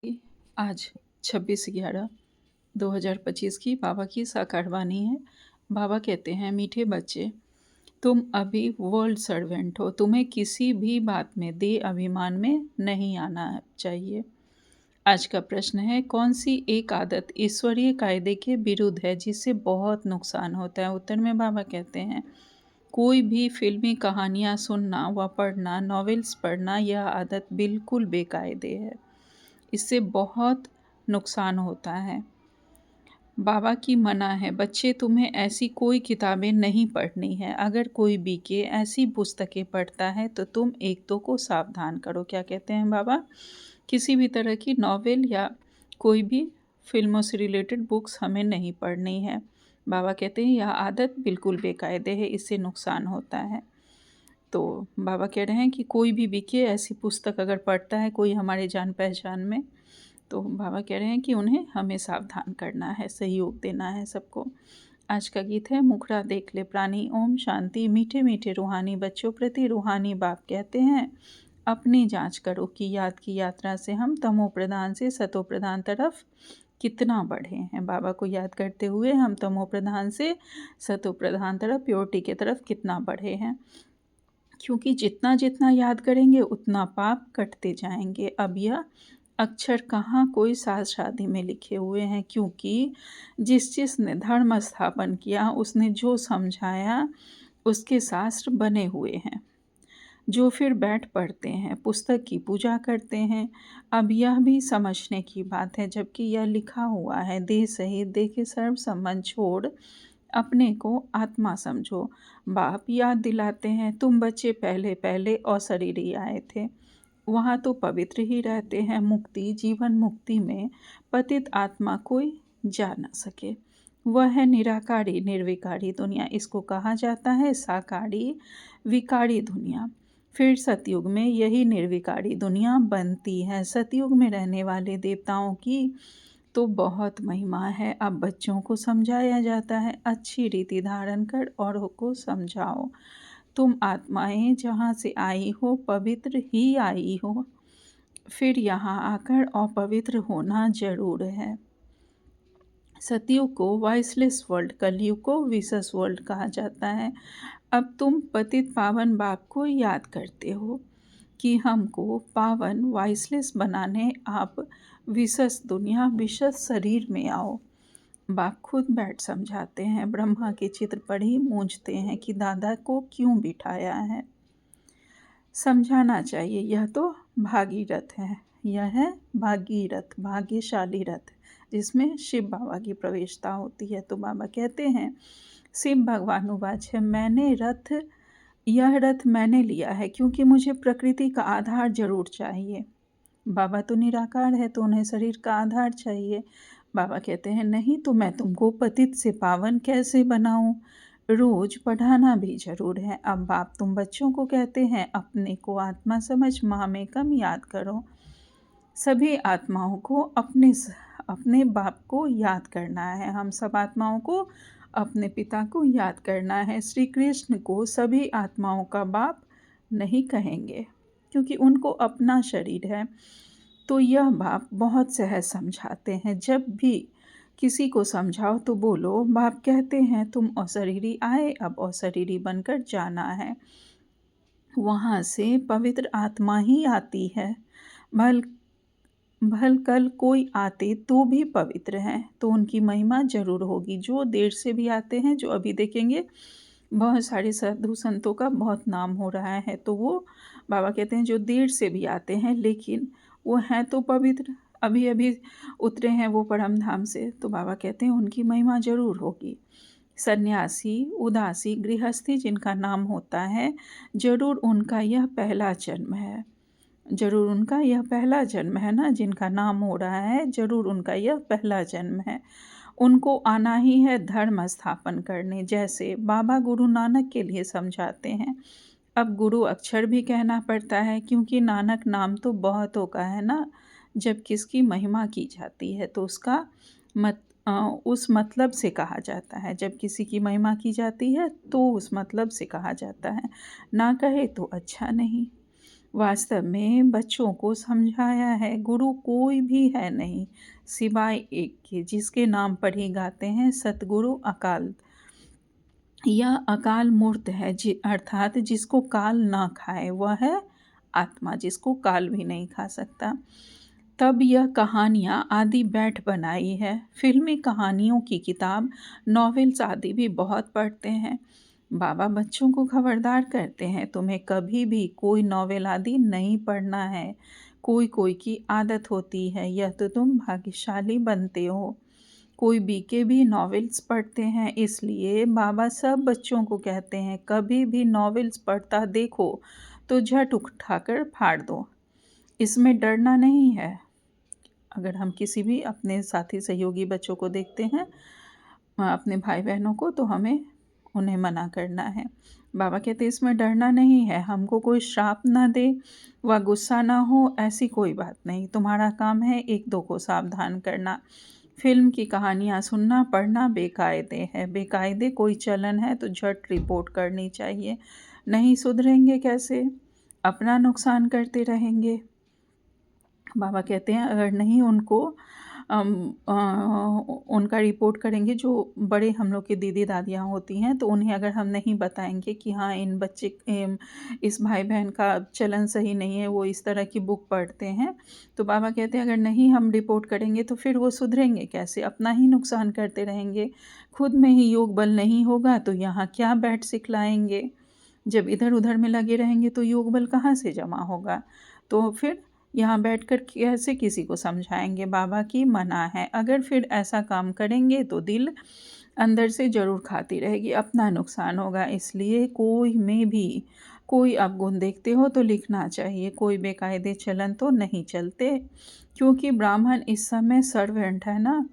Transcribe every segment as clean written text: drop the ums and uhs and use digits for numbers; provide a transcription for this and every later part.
आज 26/11/2025 की बाबा की साकार वाणी है। बाबा कहते हैं, मीठे बच्चे, तुम अभी वर्ल्ड सर्वेंट हो। तुम्हें किसी भी बात में दे अभिमान में नहीं आना चाहिए। आज का प्रश्न है, कौन सी एक आदत ईश्वरीय कायदे के विरुद्ध है जिससे बहुत नुकसान होता है? उत्तर में बाबा कहते हैं, कोई भी फिल्मी कहानियाँ सुनना व पढ़ना, नॉवेल्स पढ़ना, यह आदत बिल्कुल बेकायदे है। इससे बहुत नुकसान होता है। बाबा की मना है, बच्चे तुम्हें ऐसी कोई किताबें नहीं पढ़नी है। अगर कोई बीके ऐसी पुस्तकें पढ़ता है तो तुम एक दो को सावधान करो। क्या कहते हैं बाबा? किसी भी तरह की नॉवेल या कोई भी फिल्मों से रिलेटेड बुक्स हमें नहीं पढ़नी है। बाबा कहते हैं यह आदत बिल्कुल बेकायदे है, इससे नुकसान होता है। तो बाबा कह रहे हैं कि कोई भी बीके ऐसी पुस्तक अगर पढ़ता है कोई हमारे जान पहचान में, तो बाबा कह रहे हैं कि उन्हें हमें सावधान करना है, सहयोग देना है सबको। आज का गीत है, मुखड़ा देख ले प्राणी ओम शांति। मीठे मीठे रूहानी बच्चों प्रति रूहानी बाप कहते हैं, अपनी जांच करो कि याद की यात्रा से हम तमो प्रधान से सतो प्रधान तरफ कितना बढ़े हैं। बाबा को याद करते हुए हम तमो प्रधान से सतो प्रधान तरफ, प्योरिटी की तरफ कितना बढ़े हैं। क्योंकि जितना जितना याद करेंगे उतना पाप कटते जाएंगे। अब यह अक्षर कहाँ कोई साज शादी में लिखे हुए हैं, क्योंकि जिसने धर्म स्थापन किया उसने जो समझाया उसके शास्त्र बने हुए हैं, जो फिर बैठ पढ़ते हैं, पुस्तक की पूजा करते हैं। अब यह भी समझने की बात है, जबकि यह लिखा हुआ है, देह सहित देह के सर्व संबंध छोड़ अपने को आत्मा समझो। बाप याद दिलाते हैं, तुम बच्चे पहले पहले अशरीरी आए थे, वहाँ तो पवित्र ही रहते हैं। मुक्ति जीवन मुक्ति में पतित आत्मा कोई जा न सके। वह है निराकारी निर्विकारी दुनिया, इसको कहा जाता है साकारी विकारी दुनिया। फिर सतयुग में यही निर्विकारी दुनिया बनती है। सतयुग में रहने वाले देवताओं की तो बहुत महिमा है। अब बच्चों को समझाया जाता है, अच्छी रीति धारण कर औरों को समझाओ। तुम आत्माएं जहाँ से आई हो पवित्र ही आई हो, फिर यहाँ आकर अपवित्र होना जरूर है। सतयुग को वॉइसलेस वर्ल्ड, कलयुग को विशेष वर्ल्ड कहा जाता है। अब तुम पतित पावन बाप को याद करते हो कि हमको पावन वॉइसलेस बनाने आप विशेष दुनिया विशेष शरीर में आओ। बाप खुद बैठ समझाते हैं, ब्रह्मा के चित्र पर ही मूंझते हैं कि दादा को क्यों बिठाया है। समझाना चाहिए, यह तो भागीरथ है, यह है भागीरथ, भाग्यशाली रथ, जिसमें शिव बाबा की प्रवेशता होती है। तो बाबा कहते हैं, शिव भगवानुवाच है, यह रथ मैंने लिया है क्योंकि मुझे प्रकृति का आधार जरूर चाहिए। बाबा तो निराकार है तो उन्हें शरीर का आधार चाहिए। बाबा कहते हैं, नहीं तो मैं तुमको पतित से पावन कैसे बनाऊं? रोज पढ़ाना भी जरूर है। अब बाप तुम बच्चों को कहते हैं, अपने को आत्मा समझ माँ में कम याद करो। सभी आत्माओं को अपने बाप को याद करना है। हम सब आत्माओं को अपने पिता को याद करना है। श्री कृष्ण को सभी आत्माओं का बाप नहीं कहेंगे क्योंकि उनको अपना शरीर है। तो यह बाप बहुत सहज समझाते हैं। जब भी किसी को समझाओ तो बोलो, बाप कहते हैं तुम अशरीरी आए, अब अशरीरी बनकर जाना है। वहाँ से पवित्र आत्मा ही आती है। भल कल कोई आते तो भी पवित्र हैं तो उनकी महिमा जरूर होगी। जो देर से भी आते हैं, जो अभी देखेंगे बहुत सारे साधु संतों का बहुत नाम हो रहा है, तो वो बाबा कहते हैं जो देर से भी आते हैं लेकिन वो हैं तो पवित्र, अभी अभी उतरे हैं वो परम धाम से, तो बाबा कहते हैं उनकी महिमा जरूर होगी। सन्यासी उदासी गृहस्थी जिनका नाम होता है, जरूर उनका यह पहला जन्म है, जरूर उनका यह पहला जन्म है ना, जिनका नाम हो रहा है जरूर उनका यह पहला जन्म है। उनको आना ही है धर्म स्थापन करने, जैसे बाबा गुरु नानक के लिए समझाते हैं। अब गुरु अक्षर भी कहना पड़ता है क्योंकि नानक नाम तो बहुतों का है ना। जब किसकी महिमा की जाती है तो उसका उस मतलब से कहा जाता है। जब किसी की महिमा की जाती है तो उस मतलब से कहा जाता है, ना कहे तो अच्छा नहीं। वास्तव में बच्चों को समझाया है, गुरु कोई भी है नहीं सिवाय एक के, जिसके नाम पर ही गाते हैं सतगुरु अकाल। यह अकाल मूर्त है, अर्थात जिसको काल ना खाए, वह है आत्मा, जिसको काल भी नहीं खा सकता। तब यह कहानियाँ आदि बैठ बनाई है। फिल्मी कहानियों की किताब, नॉवेल्स आदि भी बहुत पढ़ते हैं। बाबा बच्चों को खबरदार करते हैं, तुम्हें कभी भी कोई नॉवेल आदि नहीं पढ़ना है। कोई कोई की आदत होती है, यह तो तुम भाग्यशाली बनते हो। कोई बीके भी नॉवेल्स पढ़ते हैं, इसलिए बाबा सब बच्चों को कहते हैं, कभी भी नॉवेल्स पढ़ता देखो तो झट उठाकर फाड़ दो। इसमें डरना नहीं है। अगर हम किसी भी अपने साथी सहयोगी बच्चों को देखते हैं, अपने भाई बहनों को, तो हमें उन्हें मना करना है। बाबा कहते हैं इसमें डरना नहीं है, हमको कोई श्राप ना दे व गुस्सा ना हो, ऐसी कोई बात नहीं। तुम्हारा काम है एक दो को सावधान करना। फिल्म की कहानियाँ सुनना पढ़ना बेकायदे है। बेकायदे कोई चलन है तो झट रिपोर्ट करनी चाहिए। नहीं सुधरेंगे कैसे? अपना नुकसान करते रहेंगे। बाबा कहते हैं अगर नहीं उनको उनका रिपोर्ट करेंगे, जो बड़े हम लोग की दीदी दादियाँ होती हैं, तो उन्हें अगर हम नहीं बताएंगे कि हाँ इन बच्चे इस भाई बहन का चलन सही नहीं है, वो इस तरह की बुक पढ़ते हैं, तो बाबा कहते हैं अगर नहीं हम रिपोर्ट करेंगे तो फिर वो सुधरेंगे कैसे? अपना ही नुकसान करते रहेंगे। खुद में ही योग बल नहीं होगा तो यहाँ क्या बैठ सिखलाएंगे? जब इधर उधर में लगे रहेंगे तो योग बल कहाँ से जमा होगा? तो फिर यहाँ बैठकर कैसे किसी को समझाएंगे? बाबा की मना है। अगर फिर ऐसा काम करेंगे तो दिल अंदर से ज़रूर खाती रहेगी, अपना नुकसान होगा। इसलिए कोई में भी कोई अवगुण देखते हो तो लिखना चाहिए। कोई बेकायदे चलन तो नहीं चलते, क्योंकि ब्राह्मण इस समय सर्वेंट है ना।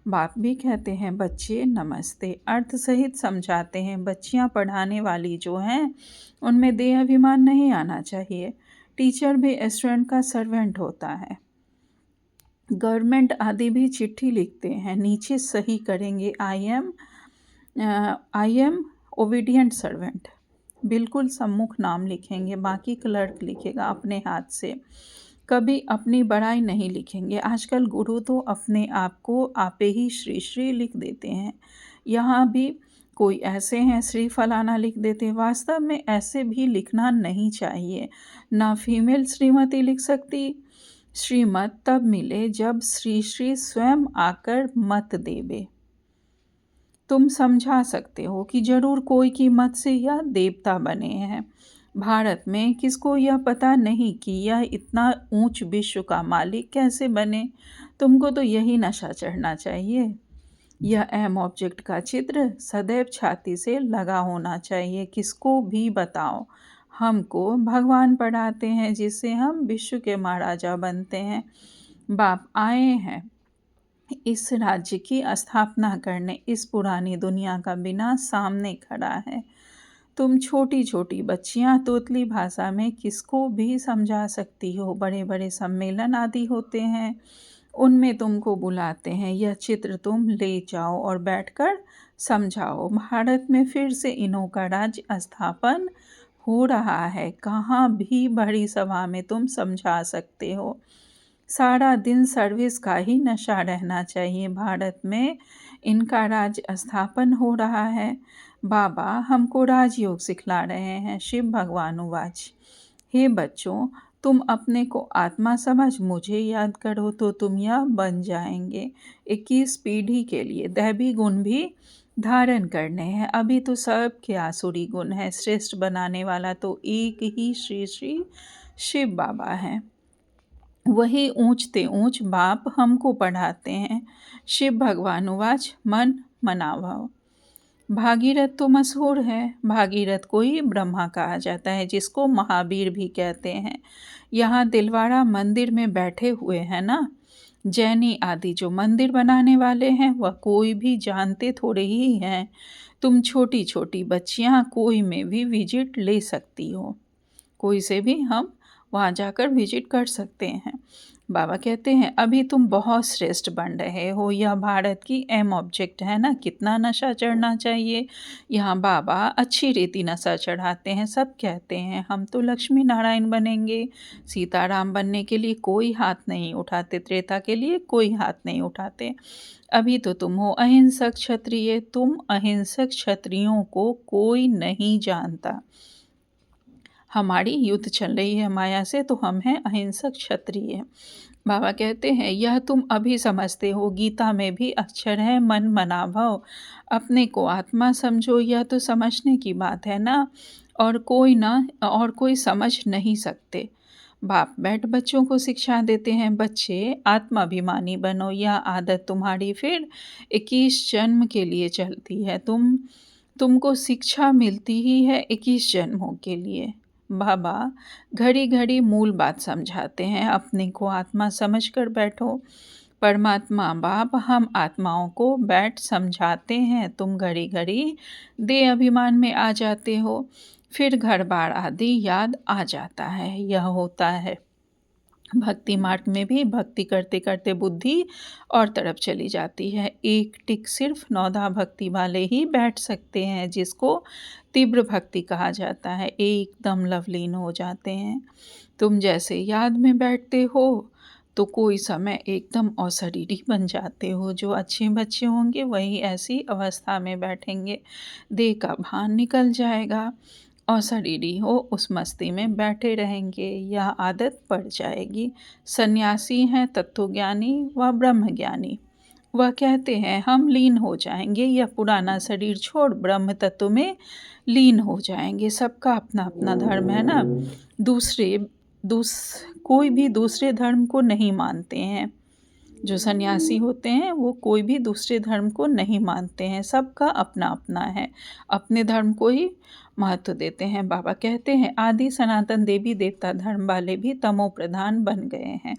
बाप भी कहते हैं बच्चे नमस्ते, अर्थ सहित समझाते हैं। बच्चियाँ पढ़ाने वाली जो हैं उनमें देह अभिमान नहीं आना चाहिए। टीचर भी स्टूडेंट का सर्वेंट होता है। गवर्नमेंट आदि भी चिट्ठी लिखते हैं, नीचे सही करेंगे आई एम ओबीडियंट सर्वेंट, बिल्कुल सम्मुख नाम लिखेंगे, बाकी क्लर्क लिखेगा अपने हाथ से। कभी अपनी बड़ाई नहीं लिखेंगे। आजकल गुरु तो अपने आप को आपे ही श्री श्री लिख देते हैं। यहाँ भी कोई ऐसे हैं श्री फलाना लिख देते। वास्तव में ऐसे भी लिखना नहीं चाहिए। ना फीमेल श्रीमती लिख सकती। श्रीमत तब मिले जब श्री श्री स्वयं आकर मत देवे। तुम समझा सकते हो कि जरूर कोई की मत से यह देवता बने हैं। भारत में किसको यह पता नहीं कि यह इतना ऊंच विश्व का मालिक कैसे बने? तुमको तो यही नशा चढ़ना चाहिए। यह अहम ऑब्जेक्ट का चित्र सदैव छाती से लगा होना चाहिए। किसको भी बताओ, हमको भगवान पढ़ाते हैं जिससे हम विश्व के महाराजा बनते हैं। बाप आए हैं इस राज्य की स्थापना करने। इस पुरानी दुनिया का बिना सामने खड़ा है। तुम छोटी छोटी बच्चियां तोतली भाषा में किसको भी समझा सकती हो। बड़े बड़े सम्मेलन आदि होते हैं, उनमें तुमको बुलाते हैं। यह चित्र तुम ले जाओ और बैठकर समझाओ। भारत में फिर से इन्हों का राज्य स्थापन हो रहा है। कहाँ भी बड़ी सभा में तुम समझा सकते हो। सारा दिन सर्विस का ही नशा रहना चाहिए। भारत में इनका राज्य स्थापन हो रहा है। बाबा हमको राजयोग सिखला रहे हैं। शिव भगवान उवाच, हे बच्चों, तुम अपने को आत्मा समझ मुझे याद करो तो तुम यह बन जाएंगे। 21 पीढ़ी के लिए दैवी गुण भी धारण करने हैं। अभी तो सब के आसुरी गुण है। श्रेष्ठ बनाने वाला तो एक ही श्री श्री शिव बाबा हैं। वही ऊंचते ऊंच बाप हमको पढ़ाते हैं। शिव भगवान उवाच, मन मनाभव। भागीरथ तो मशहूर है। भागीरथ को ही ब्रह्मा कहा जाता है, जिसको महावीर भी कहते हैं। यहाँ दिलवाड़ा मंदिर में बैठे हुए हैं ना। जैनी आदि जो मंदिर बनाने वाले हैं वह कोई भी जानते थोड़े ही हैं। तुम छोटी छोटी बच्चियाँ कोई में भी विजिट ले सकती हो। कोई से भी हम वहाँ जाकर विजिट कर सकते हैं। बाबा कहते हैं अभी तुम बहुत श्रेष्ठ बन रहे हो, यह भारत की एम ऑब्जेक्ट है ना, कितना नशा चढ़ना चाहिए। यहाँ बाबा अच्छी रीति नशा चढ़ाते हैं, सब कहते हैं हम तो लक्ष्मी नारायण बनेंगे, सीताराम बनने के लिए कोई हाथ नहीं उठाते, त्रेता के लिए कोई हाथ नहीं उठाते। अभी तो तुम हो अहिंसक क्षत्रिय, तुम अहिंसक क्षत्रियों को कोई नहीं जानता। हमारी युद्ध चल रही है माया से, तो हम हैं अहिंसक क्षत्रिय। बाबा कहते हैं यह तुम अभी समझते हो, गीता में भी अक्षर है मन मना भव। अपने को आत्मा समझो, यह तो समझने की बात है ना, और कोई समझ नहीं सकते। बाप बैठ बच्चों को शिक्षा देते हैं, बच्चे आत्माभिमानी बनो, यह आदत तुम्हारी फिर 21 जन्म के लिए चलती है। तुमको शिक्षा मिलती ही है 21 जन्मों के लिए। बाबा घड़ी घड़ी मूल बात समझाते हैं, अपने को आत्मा समझकर बैठो। परमात्मा बाप हम आत्माओं को बैठ समझाते हैं, तुम घड़ी घड़ी देह अभिमान में आ जाते हो, फिर घर बार आदि याद आ जाता है। यह होता है भक्ति मार्ग में भी, भक्ति करते करते बुद्धि और तरफ चली जाती है। एक टिक सिर्फ नौधा भक्ति वाले ही बैठ सकते हैं, जिसको तीव्र भक्ति कहा जाता है, एकदम लवलीन हो जाते हैं। तुम जैसे याद में बैठते हो तो कोई समय एकदम अशरीरी बन जाते हो। जो अच्छे बच्चे होंगे वही ऐसी अवस्था में बैठेंगे, देह का भान निकल जाएगा, अशरीरी हो उस मस्ती में बैठे रहेंगे, यह आदत पड़ जाएगी। सन्यासी हैं तत्वज्ञानी व ब्रह्मज्ञानी, वह कहते हैं हम लीन हो जाएंगे, यह पुराना शरीर छोड़ ब्रह्म तत्व में लीन हो जाएंगे। सबका अपना अपना धर्म है ना, कोई भी दूसरे धर्म को नहीं मानते हैं। जो सन्यासी होते हैं वो कोई भी दूसरे धर्म को नहीं मानते हैं, सबका अपना अपना है, अपने धर्म को ही महत्व देते हैं। बाबा कहते हैं आदि सनातन देवी देवता धर्म वाले भी तमो प्रधान बन गए हैं।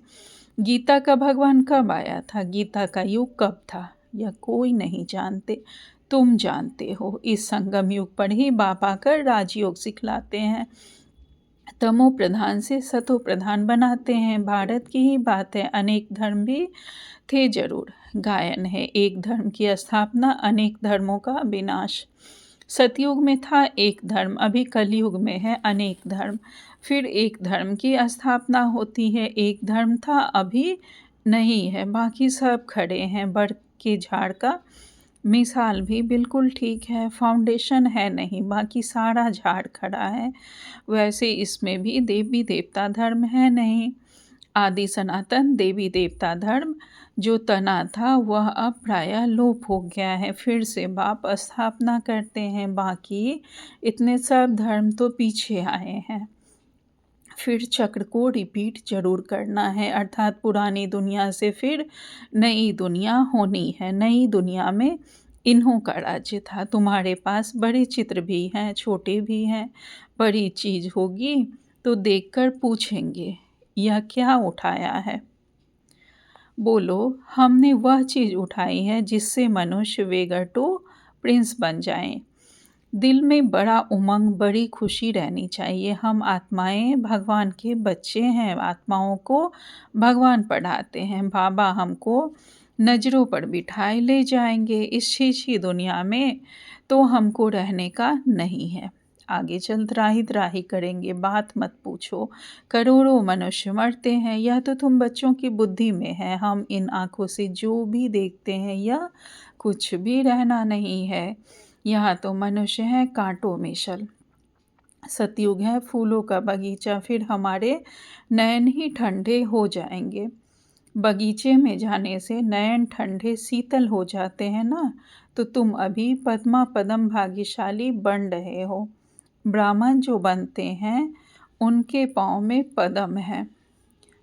गीता का भगवान कब आया था, गीता का युग कब था, यह कोई नहीं जानते, तुम जानते हो। इस संगम युग पर ही बाबा कर राजयोग सिखलाते हैं, तमो प्रधान से सतो प्रधान बनाते हैं। भारत की ही बात है, अनेक धर्म भी थे जरूर, गायन है एक धर्म की स्थापना अनेक धर्मों का विनाश। सतयुग में था एक धर्म, अभी कलयुग में है अनेक धर्म, फिर एक धर्म की स्थापना होती है। एक धर्म था अभी नहीं है, बाकी सब खड़े हैं। बड़ के झाड़ का मिसाल भी बिल्कुल ठीक है, फाउंडेशन है नहीं, बाकी सारा झाड़ खड़ा है। वैसे इसमें भी देवी देवता धर्म है नहीं। आदि सनातन देवी देवता धर्म जो तना था वह अब प्रायः लोप हो गया है, फिर से बाप स्थापना करते हैं। बाकी इतने सब धर्म तो पीछे आए हैं, फिर चक्र को रिपीट जरूर करना है, अर्थात पुरानी दुनिया से फिर नई दुनिया होनी है। नई दुनिया में इन्हों का राज्य था, तुम्हारे पास बड़े चित्र भी हैं छोटे भी हैं। बड़ी चीज होगी तो देखकर पूछेंगे यह क्या उठाया है, बोलो हमने वह चीज उठाई है जिससे मनुष्य वेगर टू प्रिंस बन जाएं। दिल में बड़ा उमंग बड़ी खुशी रहनी चाहिए। हम आत्माएं भगवान के बच्चे हैं, आत्माओं को भगवान पढ़ाते हैं। बाबा हमको नज़रों पर बिठाए ले जाएंगे इस छीछी दुनिया में, तो हमको रहने का नहीं है। आगे चल त्राही त्राही करेंगे, बात मत पूछो, करोड़ों मनुष्य मरते हैं, यह तो तुम बच्चों की बुद्धि में है। हम इन आँखों से जो भी देखते हैं यह कुछ भी रहना नहीं है। यहाँ तो मनुष्य है कांटों में शल। सतयुग है फूलों का बगीचा, फिर हमारे नयन ही ठंडे हो जाएंगे। बगीचे में जाने से नयन ठंडे शीतल हो जाते हैं ना, तो तुम अभी पद्मा पदम भाग्यशाली बन रहे हो। ब्राह्मण जो बनते हैं उनके पाँव में पदम है,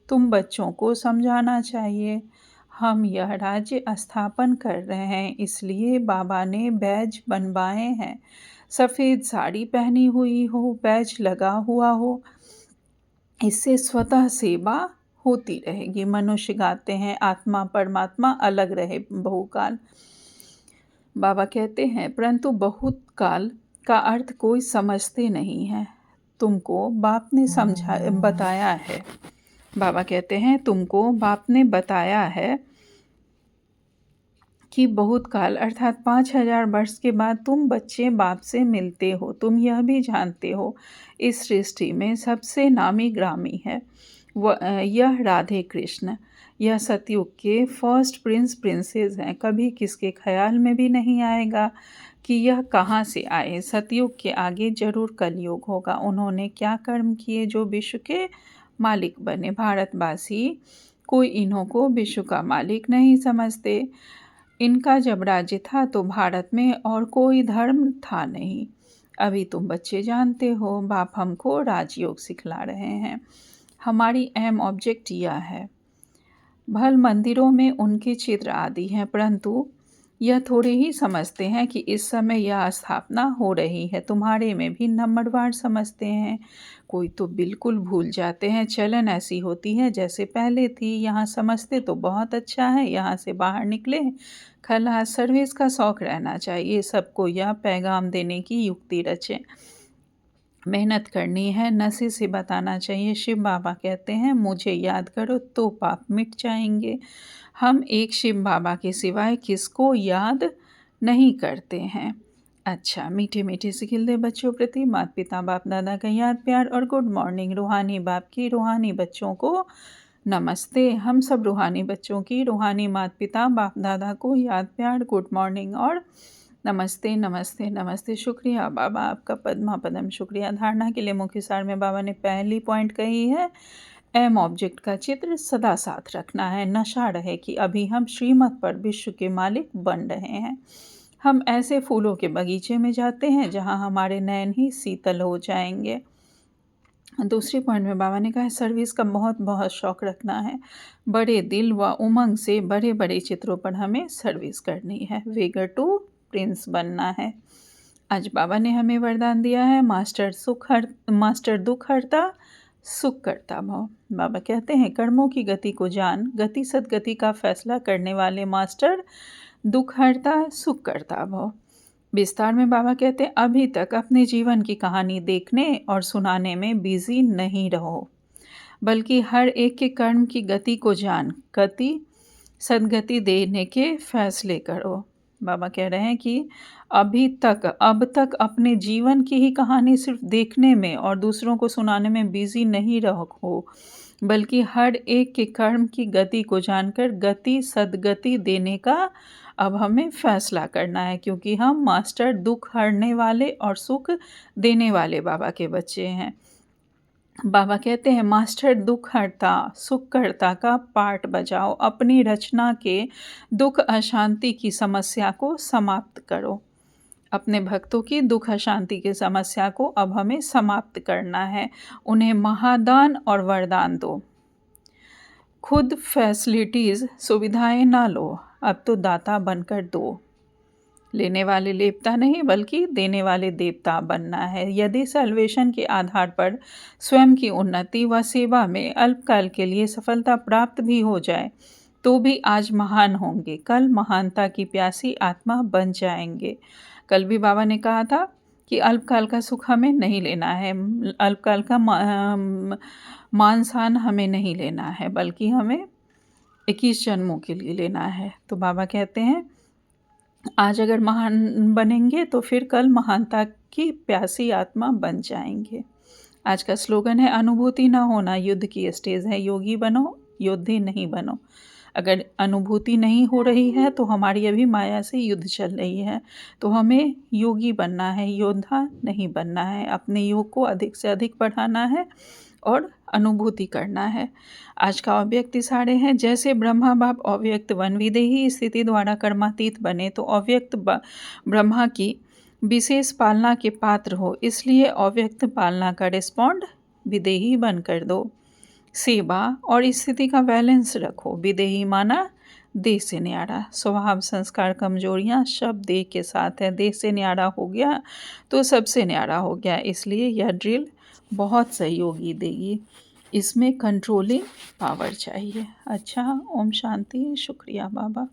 तुम बच्चों को समझाना चाहिए। हम यह राज्य स्थापन कर रहे हैं, इसलिए बाबा ने बैज बनवाए हैं। सफ़ेद साड़ी पहनी हुई हो, बैज लगा हुआ हो, इससे स्वतः सेवा होती रहेगी। मनुष्य गाते हैं आत्मा परमात्मा अलग रहे बहुकाल। बाबा कहते हैं परंतु बहुत काल का अर्थ कोई समझते नहीं है। तुमको बाप ने बताया है। बाबा कहते हैं तुमको बाप ने बताया है कि बहुत काल अर्थात 5000 वर्ष के बाद तुम बच्चे बाप से मिलते हो। तुम यह भी जानते हो इस सृष्टि में सबसे नामी ग्रामी है यह राधे कृष्ण। यह सतयुग के फर्स्ट प्रिंसेस हैं। कभी किसके ख्याल में भी नहीं आएगा कि यह कहाँ से आए। सतयुग के आगे जरूर कलयुग होगा। उन्होंने क्या कर्म किए जो विश्व के मालिक बने। भारतवासी कोई इन्हों को विश्व का मालिक नहीं समझते। इनका जब राज्य था तो भारत में और कोई धर्म था नहीं। अभी तुम बच्चे जानते हो बाप हमको राजयोग सिखला रहे हैं। हमारी अहम ऑब्जेक्ट यह है। भल मंदिरों में उनके चित्र आदि हैं परंतु यह थोड़े ही समझते हैं कि इस समय यह स्थापना हो रही है। तुम्हारे में भी नंबरवार समझते हैं। कोई तो बिल्कुल भूल जाते हैं। चलन ऐसी होती है जैसे पहले थी। यहाँ समझते तो बहुत अच्छा है। यहाँ से बाहर निकले खलास। सर्विस का शौक रहना चाहिए। सबको यह पैगाम देने की युक्ति रचे। मेहनत करनी है। नशे से बताना चाहिए। शिव बाबा कहते हैं मुझे याद करो तो पाप मिट जाएंगे। हम एक शिव बाबा के सिवाय किसको याद नहीं करते हैं। अच्छा, मीठे मीठे से खिलते बच्चों प्रति माता पिता बाप दादा का याद प्यार और गुड मॉर्निंग। रूहानी बाप की रूहानी बच्चों को नमस्ते। हम सब रूहानी बच्चों की रूहानी माता पिता बाप दादा को याद प्यार गुड मॉर्निंग और नमस्ते नमस्ते नमस्ते। शुक्रिया बाबा आपका पद्मा पदम शुक्रिया। धारणा के लिए मुख्य सार में बाबा ने पहली पॉइंट कही है एम ऑब्जेक्ट का चित्र सदा साथ रखना है। नशा रहे कि अभी हम श्रीमत पर विश्व के मालिक बन रहे हैं। हम ऐसे फूलों के बगीचे में जाते हैं जहां हमारे नयन ही शीतल हो जाएंगे। दूसरी पॉइंट में बाबा ने कहा है सर्विस का बहुत बहुत शौक रखना है। बड़े दिल व उमंग से बड़े बड़े चित्रों पर हमें सर्विस करनी है। वेगर टू प्रिंस बनना है। आज बाबा ने हमें वरदान दिया है मास्टर दुख हरता सुख करता भव। बाबा कहते हैं कर्मों की गति को जान गति सदगति का फैसला करने वाले मास्टर दुख हरता सुख करता भव। विस्तार में बाबा कहते हैं अभी तक अपने जीवन की कहानी देखने और सुनाने में बिजी नहीं रहो बल्कि हर एक के कर्म की गति को जान गति सदगति देने के फैसले करो। बाबा कह रहे हैं कि अब तक अपने जीवन की ही कहानी सिर्फ देखने में और दूसरों को सुनाने में बिजी नहीं रहो बल्कि हर एक के कर्म की गति को जानकर गति सदगति देने का अब हमें फैसला करना है क्योंकि हम मास्टर दुख हरने वाले और सुख देने वाले बाबा के बच्चे हैं। बाबा कहते हैं मास्टर दुख हरता सुख करता का पार्ट बजाओ। अपनी रचना के दुख अशांति की समस्या को समाप्त करो। अपने भक्तों की दुख अशांति की समस्या को अब हमें समाप्त करना है। उन्हें महादान और वरदान दो। खुद फैसिलिटीज़ सुविधाएं ना लो। अब तो दाता बनकर दो। लेने वाले लेपता नहीं बल्कि देने वाले देवता बनना है। यदि सैल्वेशन के आधार पर स्वयं की उन्नति व सेवा में अल्पकाल के लिए सफलता प्राप्त भी हो जाए तो भी आज महान होंगे। कल महानता की प्यासी आत्मा बन जाएंगे। कल भी बाबा ने कहा था कि अल्पकाल का सुख हमें नहीं लेना है। अल्पकाल का मान शान हमें नहीं लेना है बल्कि हमें 21 जन्मों के लिए लेना है। तो बाबा कहते हैं आज अगर महान बनेंगे तो फिर कल महानता की प्यासी आत्मा बन जाएंगे। आज का स्लोगन है अनुभूति ना होना युद्ध की स्टेज है। योगी बनो योद्धे नहीं बनो। अगर अनुभूति नहीं हो रही है तो हमारी अभी माया से युद्ध चल रही है। तो हमें योगी बनना है योद्धा नहीं बनना है। अपने योग को अधिक से अधिक बढ़ाना है और अनुभूति करना है। आज का अव्यक्त इशारे हैं जैसे ब्रह्मा बाप अव्यक्त वन विदेही स्थिति द्वारा कर्मातीत बने तो अव्यक्त ब्रह्मा की विशेष पालना के पात्र हो। इसलिए अव्यक्त पालना का रिस्पॉन्ड विदेही बनकर दो। सेवा और स्थिति का बैलेंस रखो। विदेही माना देह से न्यारा। स्वभाव संस्कार कमजोरियां सब देह के साथ है। देह से न्यारा हो गया तो सबसे न्यारा हो गया। इसलिए यह ड्रिल बहुत सहयोगी देगी। इसमें कंट्रोलिंग पावर चाहिए। अच्छा, ओम शांति। शुक्रिया बाबा।